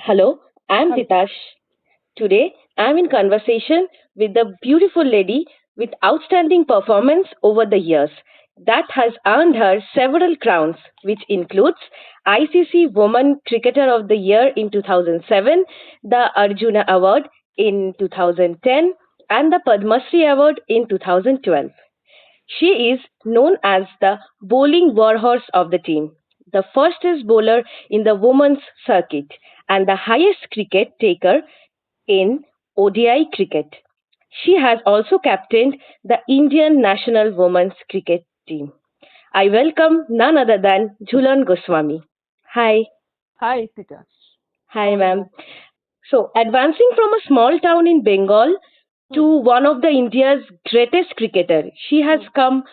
Hello, I'm Hello. Titash. Today, I'm in conversation with the beautiful lady with outstanding performance over the years that has earned her several crowns, which includes ICC Women Cricketer of the Year in 2007, the Arjuna Award in 2010, and the Padma Shri Award in 2012. She is known as the bowling warhorse of the team, the fastest bowler in the women's circuit, and the highest cricket taker in ODI cricket. She has also captained the Indian national women's cricket team. I welcome none other than Jhulan Goswami. Hi. Hi, Titash. Hi, How are ma'am. you? So, advancing from a small town in Bengal to Hmm. one of the India's greatest cricketer, she has Hmm. come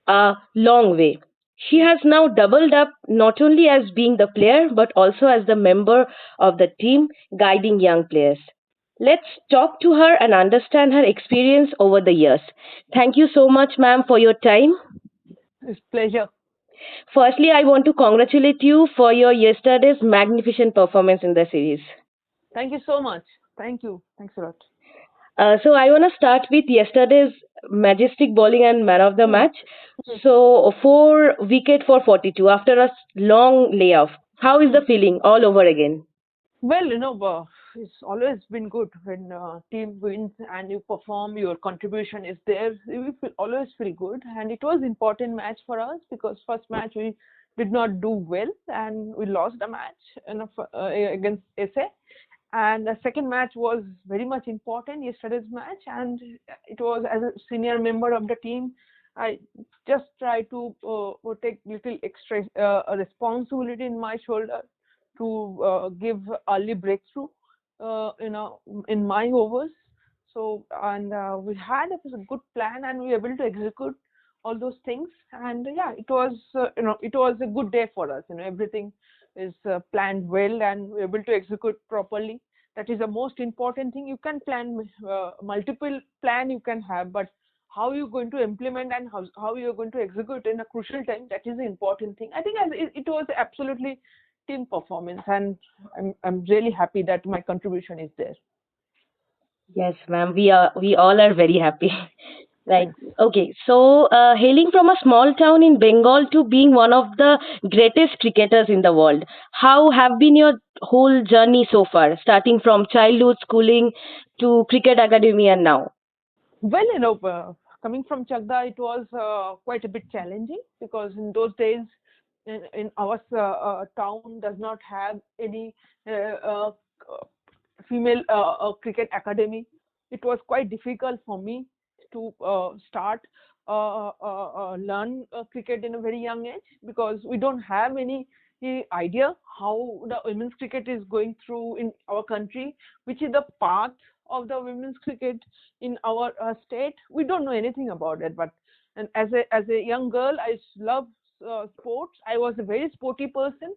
a long way. She Hmm. has now doubled up not only as being the player but also as the member of the team guiding young players. Let's talk to her and understand her experience over the years. Thank you so much, ma'am, for your time. It's pleasure. Firstly, I want to congratulate you for your yesterday's magnificent performance in the series. Thank you so much. Thank you. Thanks a lot. So I want to start with yesterday's majestic bowling and man of the Hmm. match. Hmm. So 4 wicket for 42 after a long layoff. How is Hmm. the feeling all over again? Well, it's always been good when team wins and you perform. Your contribution is there. Always feel good, and it was important match for us because first match we did not do well and we lost the match against SA. And the second match was very much important, yesterday's match, and it was as a senior member of the team. I just try to take little extra responsibility in my shoulder to give early breakthrough, in my overs. So, and we had a good plan, and we were able to execute all those things. And yeah, it was a good day for us. Everything is planned well, and we were able to execute properly. That is the most important thing. You can plan multiple plan you can have, but how you're going to implement and how you're going to execute in a crucial time, that is the important thing. I think it was absolutely team performance, and I'm really happy that my contribution is there. Yes, ma'am. We all are very happy. Right. Thanks. Okay. So, hailing from a small town in Bengal to being one of the greatest cricketers in the world, how have been your whole journey so far, starting from childhood schooling to cricket academy and now? Well, coming from Chagda, it was quite a bit challenging because in those days, in our town does not have any uh, female cricket academy. It was quite difficult for me to start learn cricket in a very young age because we don't have any idea how the women's cricket is going through in our country, which is the path of the women's cricket in our state. We don't know anything about it. But and as a young girl, I love sports. I was a very sporty person.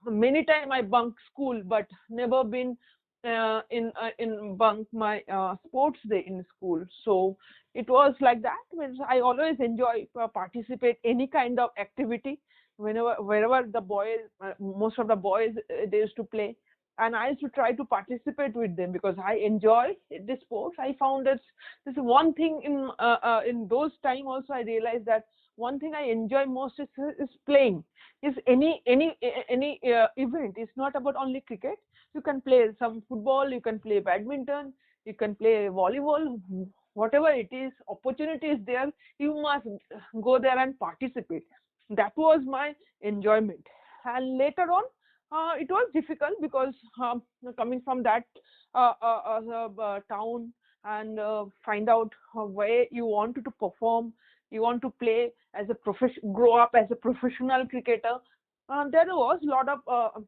Many times I bunked school, but never been in bunk my sports day in school. So it was like that. Means I always enjoy participate any kind of activity whenever wherever the boys, most of the boys, they used to play, and I used to try to participate with them because I enjoy the sports. I found that this one thing in those time also I realized that one thing I enjoy most is playing. Is any event. It's not about only cricket. You can play some football, you can play badminton, you can play volleyball, whatever it is, opportunity is there, you must go there and participate. That was my enjoyment. And later on, it was difficult because coming from that town and find out where you want to perform, you want to play as a profession, grow up as a professional cricketer. There was a lot of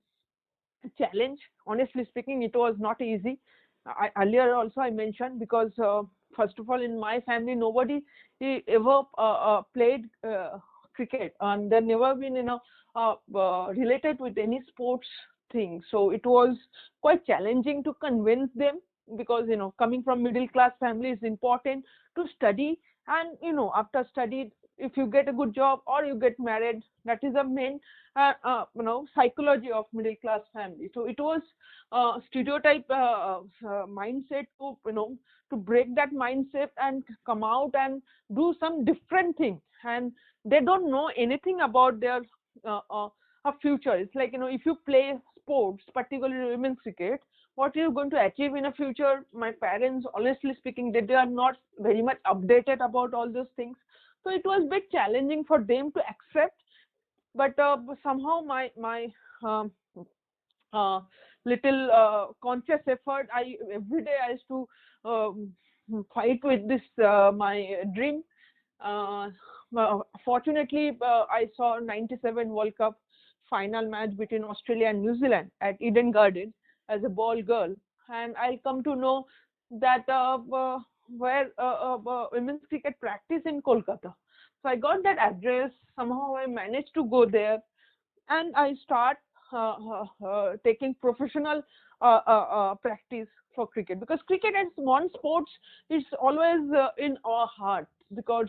challenge. Honestly speaking, it was not easy. Earlier also I mentioned because first of all, in my family, nobody ever played cricket, and they never been related with any sports thing. So it was quite challenging to convince them because coming from middle class family is important to study, and after study if you get a good job or you get married. That is the main psychology of middle class family. So it was stereotype mindset to to break that mindset and come out and do some different thing. And they don't know anything about their uh, uh, future. It's like, if you play sports, particularly women's cricket, what you're going to achieve in a future. My parents, honestly speaking, they are not very much updated about all those things. So it was a bit challenging for them to accept. But somehow my um, uh, little conscious effort, I every day I used to um, fight with this my dream. uh, Fortunately, I saw 97 World Cup final match between Australia and New Zealand at Eden Garden as a ball girl, and I'll come to know that where women's cricket practice in Kolkata. So I got that address. Somehow I managed to go there, and I start taking professional practice for cricket, because cricket as one sports is always in our heart, because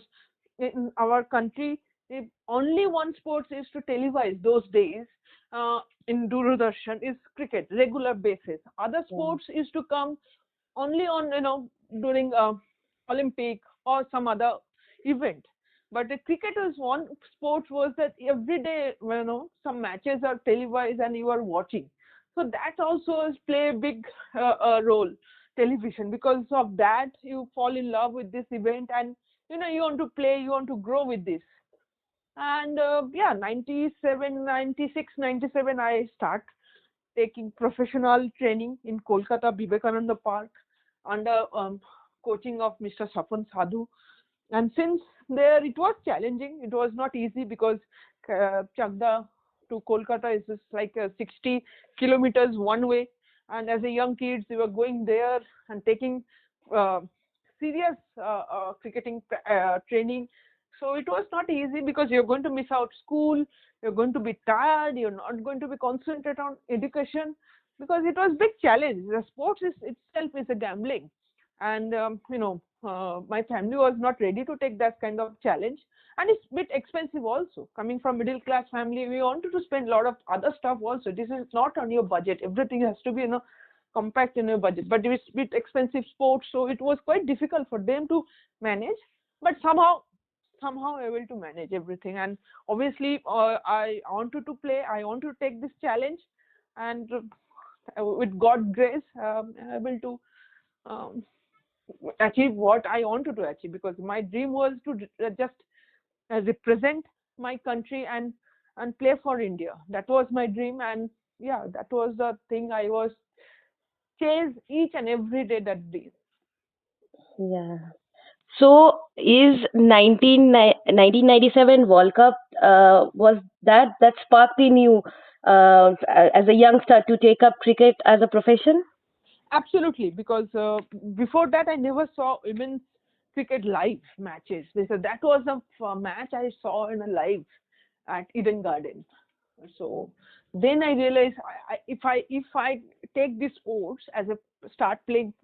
in our country, if only one sport is to televise those days in Doordarshan is cricket, regular basis. Other Yeah. sports is to come only on during Olympic or some other event. But the cricket is one sport was that every day, some matches are televised and you are watching. So that also is play a big role, television. Because of that, you fall in love with this event, and you want to play, you want to grow with this. And yeah, 97, 96, 97, I start taking professional training in Kolkata Vivekananda Park under coaching of Mr. Sapan Sadhu. And since there, it was challenging. It was not easy, because Chagda to Kolkata is just like 60 kilometers one way. And as a young kids, we were going there and taking uh, serious cricketing training. So it was not easy, because you're going to miss out school, you're going to be tired, you're not going to be concentrate on education, because it was big challenge. The sports is itself is a gambling, and my family was not ready to take that kind of challenge, and it's a bit expensive also. Coming from middle class family, we wanted to spend a lot of other stuff also. This is not on your budget. Everything has to be compact in your budget, but it's a bit expensive sports, so it was quite difficult for them to manage. But somehow able to manage everything. And obviously I wanted to play, I want to take this challenge, and with God grace, able to um, achieve what I wanted to achieve, because my dream was to just represent my country and play for India. That was my dream, and yeah, that was the thing I was chase each and every day that day. Yeah. So is 1997 World Cup, was that sparked in you as a youngster to take up cricket as a profession? Absolutely, because before that I never saw women's cricket live matches. Because that was a match I saw in a live at Eden Garden. So then I realized, if I take this sports as a start playing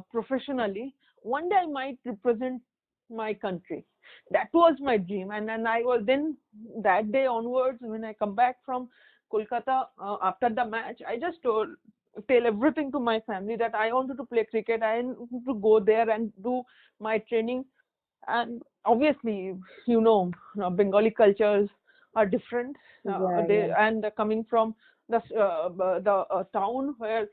professionally, one day I might represent my country. That was my dream, and then I was then that day onwards, when I come back from Kolkata after the match, I just tell everything to my family that I wanted to play cricket. I wanted to go there and do my training. And obviously, Bengali cultures are different. Yeah, They yeah, and coming from the town where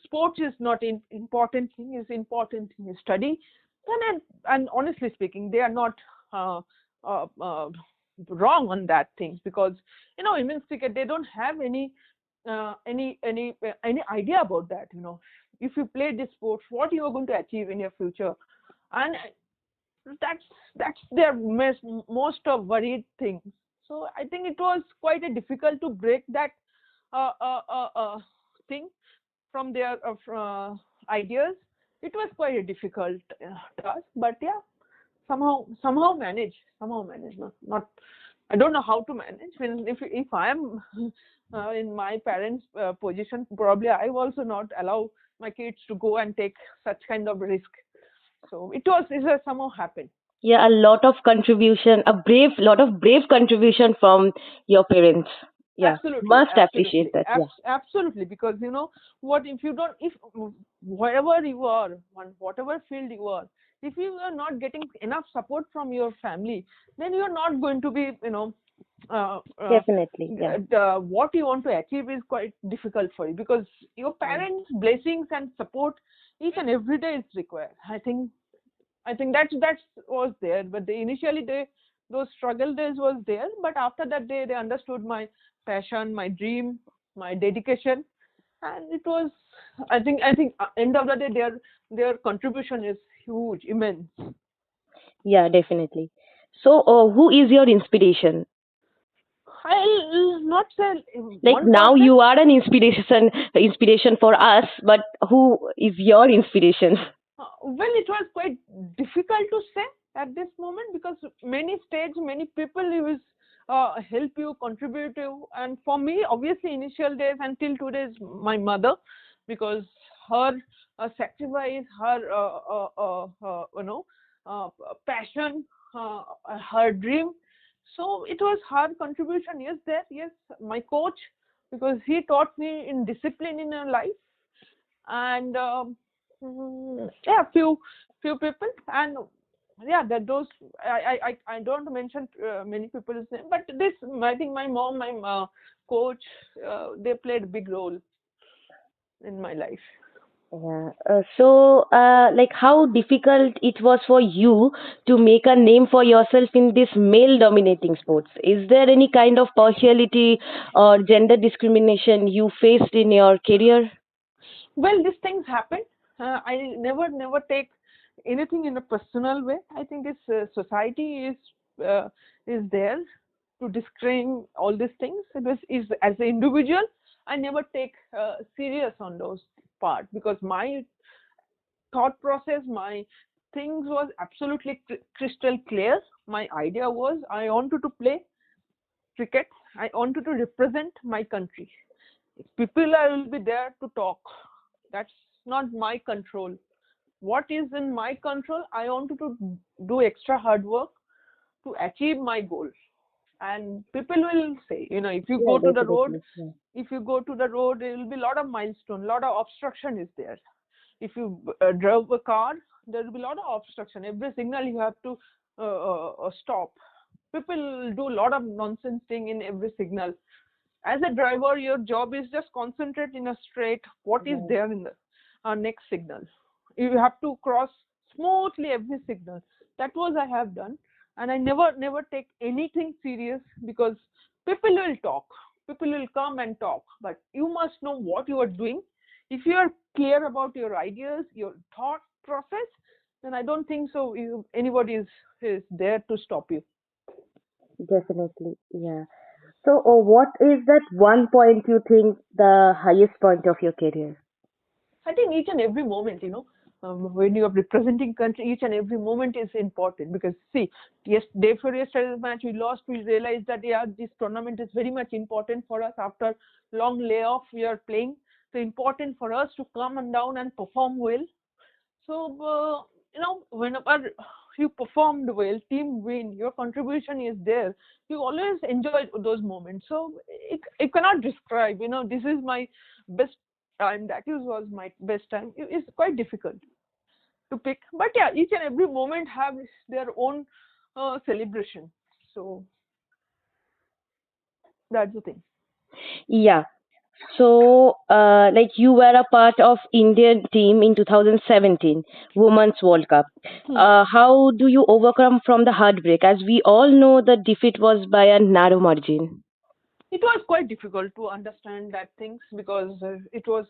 sports is not important thing, is important thing is study. And honestly speaking, they are not uh, uh, uh, wrong on that thing, because women's cricket, they don't have any idea about that. If you play this sports, what you are going to achieve in your future. And that's that's their most of worried things. So I think it was quite a difficult to break that uh, uh, uh, uh, thing from their ideas. It was quite a difficult task, but yeah, somehow manage. Not I don't know how to manage. When if I am in my parents' position, probably I will also not allow my kids to go and take such kind of risk. So it has somehow happened. Yeah, a lot of contribution, lot of brave contribution from your parents. Yeah, Absolutely, must appreciate absolutely, that. Yeah, absolutely. Because you know what, if you don't, if wherever you are, on whatever field you are, if you are not getting enough support from your family, then you are not going to be, uh, uh, definitely. Yeah. what you want to achieve is quite difficult for you, because your Mm. parents' blessings and support each and every day is required. I think that's was there, but they initially those struggle days was there, but after that they understood my passion, my dream, my dedication, and it was, I think end of the day their contribution is huge, immense. Yeah, definitely. So, who is your inspiration? I'll not say Like one now person. you are an inspiration for us, but who is your inspiration? Well, it was quite difficult to say at this moment, because many stage, many people use help you, contribute you, and for me, obviously, initial days until today is my mother, because her sacrifice, her uh, passion, uh, her dream. So it was her contribution. Yes, there. Yes, my coach, because he taught me in discipline in a life, and yeah, few people, and yeah, that those I don't mention many people's name, but this, I think my mom, my coach, they played a big role in my life. Yeah. Like, how difficult it was for you to make a name for yourself in this male-dominating sports? Is there any kind of partiality or gender discrimination you faced in your career? Well, these things happen. I never take anything in a personal way. I think this society is there to disclaim all these things. It was is as an individual, I never take serious on those part, because my thought process, my things was absolutely crystal clear. My idea was I wanted to play cricket. I wanted to represent my country. People will be there to talk. That's not my control. What is in my control? I wanted to do extra hard work to achieve my goal. And people will say, if you Yeah, go to the road, definitely. Yeah. there will be a lot of milestone, lot of obstruction is there. If you drove a car, there will be a lot of obstruction. Every signal you have to stop. People do a lot of nonsense thing in every signal. As a driver, your job is just concentrate in a straight what is Yeah, there in the next signal. You have to cross smoothly every signal. That was I have done, and I never take anything serious, because people will talk, people will come and talk, but you must know what you are doing. If you are clear about your ideas, your thought process, then I don't think so anybody is there to stop you. definitely. Yeah. So, what is that one point you think the highest point of your career? I think each and every moment, when you are representing country, each and every moment is important, because see, yes, day for yesterday's match we lost. We realized that yeah, this tournament is very much important for us. After long layoff, we are playing. So important for us to come and down and perform well. So, whenever you performed well, team win, your contribution is there. You always enjoy those moments. So, it cannot describe, this is my best time, that is was my best time. It's quite difficult to pick. But yeah, each and every moment have their own celebration. So, that's the thing. Yeah. So, like you were a part of Indian team in 2017 Women's World Cup. Hmm. How do you overcome from the heartbreak? As we all know, the defeat was by a narrow margin. It was quite difficult to understand that things, because it was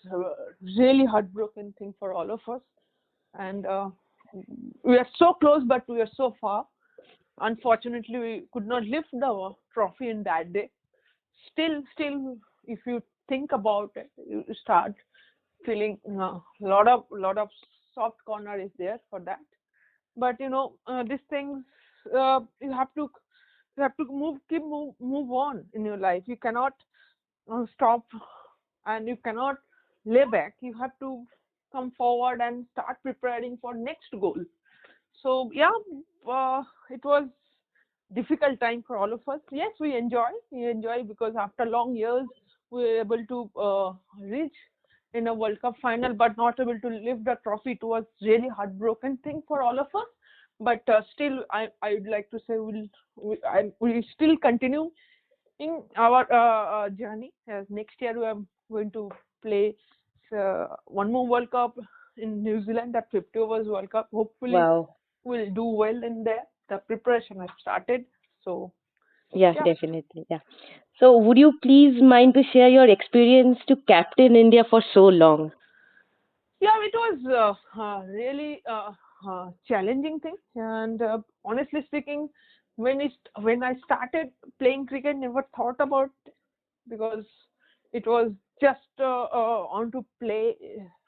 really heartbroken thing for all of us, and we are so close, but we are so far. Unfortunately, we could not lift the trophy in that day. Still, if you think about it, you start feeling lot of soft corner is there for that. But these things, you have to move on in your life. You cannot stop, and you cannot lay back. You have to come forward and start preparing for next goal. So yeah, it was difficult time for all of us. Yes, we enjoy because after long years we were able to reach in a World Cup final, but not able to lift the trophy. It was really heartbroken thing for all of us. But still, I would like to say we still continue in our journey. Next year we are going to play one more World Cup in New Zealand, that 50 overs World Cup. Hopefully, Wow. we'll do well in there. The preparation has started. So Yeah, yeah, definitely. Yeah. So, would you please mind to share your experience to captain India for so long? yeah, it was really challenging thing. And honestly speaking, when I started playing cricket, never thought about, because it was just on to play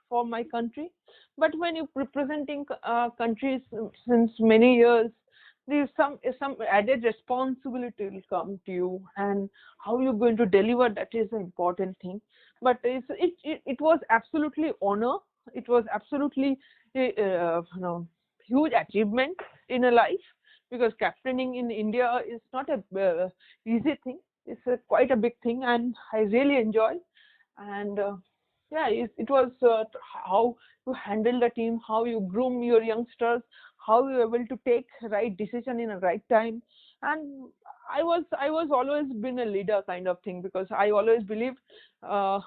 for my country. But when you're representing countries since many years, there's some added responsibility will come to you, and how you're going to deliver, that is the important thing. But it was absolutely honor. It was absolutely huge achievement in a life, because captaining in India is not a easy thing. It's quite a big thing, and I really enjoy. And yeah, it was how you handle the team, how you groom your youngsters, how you're able to take right decision in a right time. And I was always been a leader kind of thing, because I always believe uh,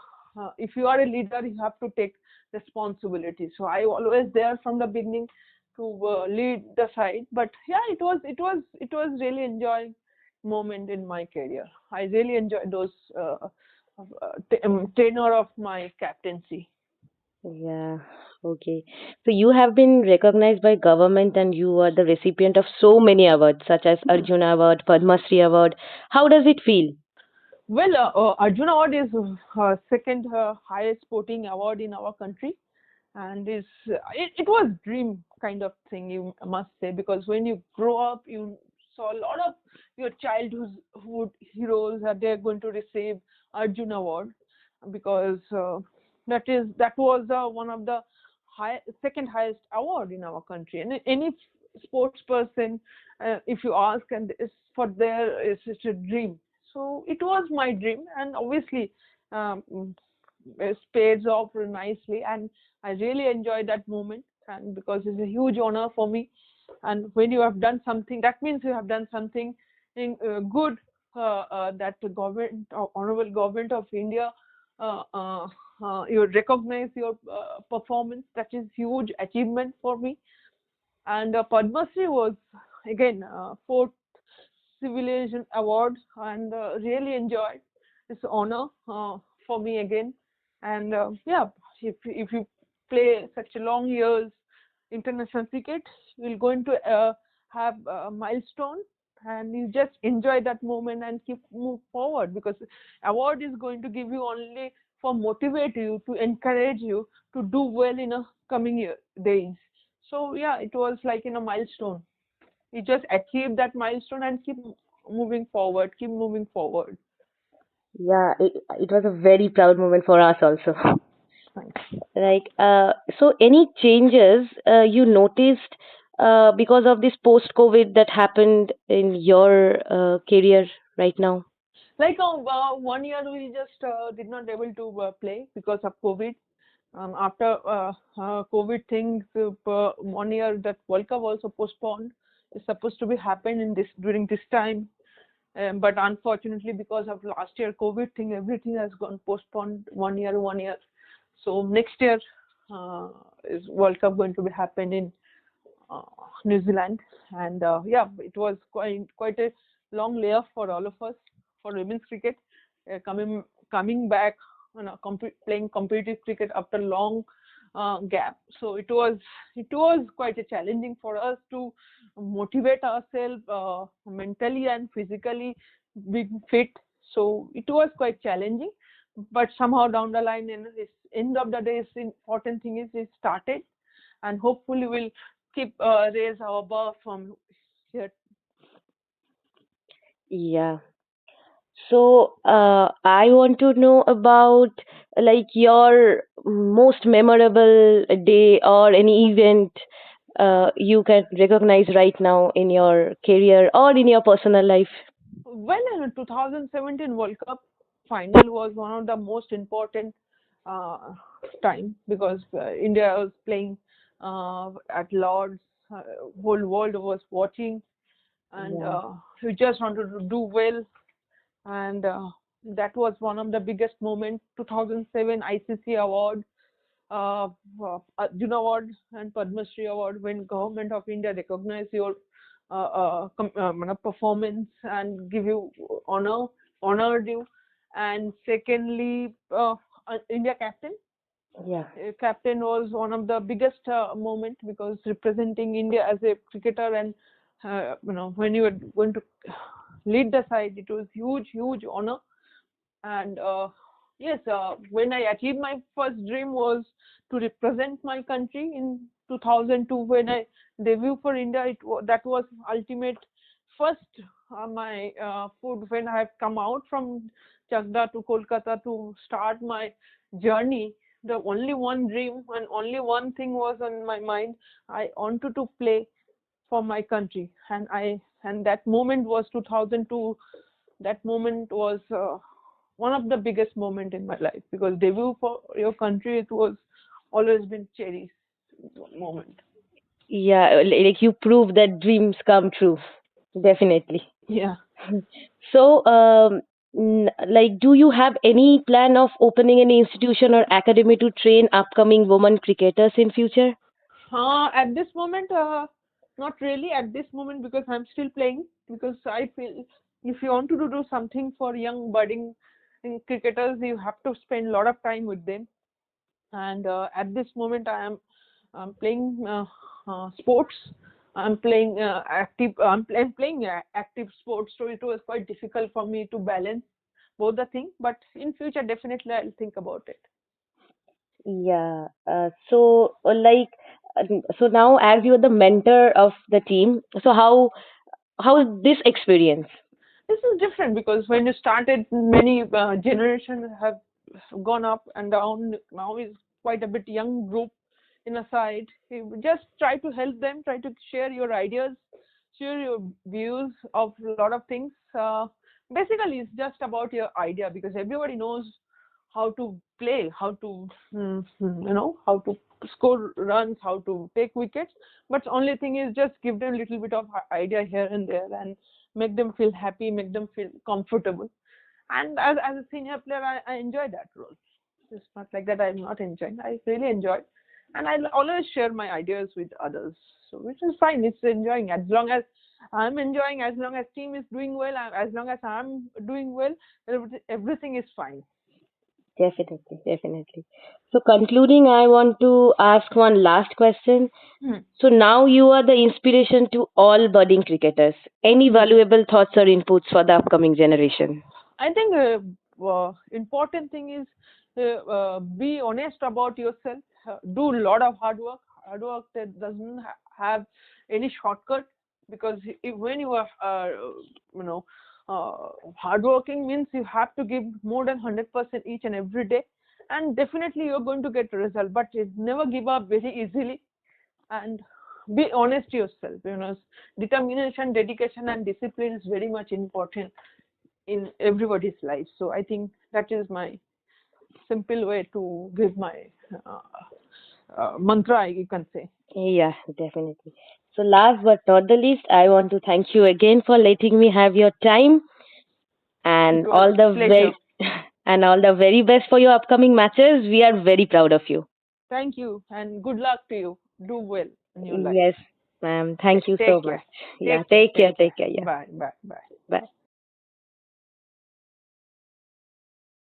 if you are a leader, you have to take responsibility. So I always there from the beginning to lead the side. But yeah, it was really enjoying moment in my career. I really enjoyed those tenure of my captaincy. Yeah. Okay. So, you have been recognized by government and you are the recipient of so many awards, such as Hmm. Arjuna Award, Padma Shri Award. How does it feel? Well, Arjuna Award is second highest sporting award in our country, and it was dream kind of thing, you must say, because when you grow up, you saw a lot of your childhood heroes that they're going to receive Arjuna Award, because that was one of the second highest award in our country. And any sports person, if you ask, and it's for their, it's a dream. So it was my dream, and obviously um, it pays off nicely, and I really enjoy that moment, and because it's a huge honor for me. And when you have done something, that means you have done something good, that the government, honorable government of India, uh, uh, you recognize your performance. That is huge achievement for me. And Padma Shri was again fourth civilization award, and really enjoyed this honor for me again. And yeah, if you play such a long years international cricket, you're going to have a milestone, and you just enjoy that moment and keep move forward, because award is going to give you only for motivate you, to encourage you to do well in a coming days. So yeah, it was like in a milestone. You just achieve that milestone and keep moving forward. Yeah, it was a very proud moment for us also. Thanks. Like, so any changes you noticed because of this post-COVID that happened in your career right now? Like 1 year we just did not able to play because of COVID. After COVID things, 1 year that World Cup also postponed. It's supposed to be happen in this during this time, but unfortunately because of last year COVID thing, everything has gone postponed 1 year, 1 year. So next year is World Cup going to be happen in uh, New Zealand. And yeah, it was quite a long layoff for all of us for women's cricket, coming back, playing competitive cricket after long gap. So it was quite a challenging for us to motivate ourselves mentally and physically, being fit. So it was quite challenging, but somehow down the line, in this end of the day, the important thing is it started, and hopefully we'll keep raise our bar from here. Yeah. So, I want to know about like your most memorable day or any event. you can recognize right now in your career or in your personal life? Well, in 2017 World Cup final was one of the most important uh, time because India was playing at Lords. Whole world was watching, and Yeah, we just wanted to do well. And that was one of the biggest moments. 2007 ICC award, uh, Arjuna Award and Padma Shri Award, when Government of India recognize your performance and give you honor, honored you. And secondly, India captain. yeah, Captain was one of the biggest moment because representing India as a cricketer, and when you were going to lead the side, it was huge, huge honor. And yes, when I achieved my first dream was to represent my country in 2002 when I debuted for India. That was ultimate first my food when I have come out from Chakda to Kolkata to start my journey. The only one dream and only one thing was on my mind. I wanted to play for my country, and that moment was 2002. That moment was one of the biggest moment in my life because debut for your country, it was always been cherished moment. yeah. Like you prove that dreams come true. Definitely. Yeah. So, like, do you have any plan of opening any institution or academy to train upcoming women cricketers in future? At this moment, not really at this moment because I'm still playing. Because I feel if you want to do something for young budding cricketers, you have to spend a lot of time with them. And at this moment, I'm playing sports. I'm playing active. I'm playing active sports, so it was quite difficult for me to balance both the things. But in future, definitely, I'll think about it. Yeah. So, so now as you're the mentor of the team, so how is this experience? This is different because when you started, many generations have gone up and down. Now is quite a bit young group in a side. You just try to help them, try to share your ideas, share your views of a lot of things. Basically, it's just about your idea because everybody knows how to play, how to how to score runs, how to take wickets. But the only thing is just give them a little bit of idea here and there and make them feel happy, make them feel comfortable. And as a senior player, I enjoy that role. It's not like that I'm not enjoying. I really enjoy, and I always share my ideas with others. So which is fine. It's enjoying as long as I'm enjoying, as long as team is doing well, as long as I'm doing well, everything is fine. Definitely, definitely. So concluding, I want to ask one last question. Hmm. So now you are the inspiration to all budding cricketers. Any Hmm. valuable thoughts or inputs for the upcoming generation? I think important thing is be honest about yourself. Do a lot of hard work. Hard work that doesn't have any shortcut because if, when you are you know hardworking means you have to give more than 100% each and every day, and definitely you're going to get a result. But never give up very easily, and be honest to yourself. Determination, dedication, and discipline is very much important in everybody's life. So I think that is my simple way to give my uh, mantra, you can say. Yeah, definitely. So last but not the least, I want to thank you again for letting me have your time It and was all the pleasure. very and all the very best for your upcoming matches. We are very proud of you. Thank you and good luck to you. Do well in your life. Yes, ma'am. Thank you so Take much. care. Yeah, Take care. take care. Take Take care. care. Yeah. Bye. Bye. Bye. Bye.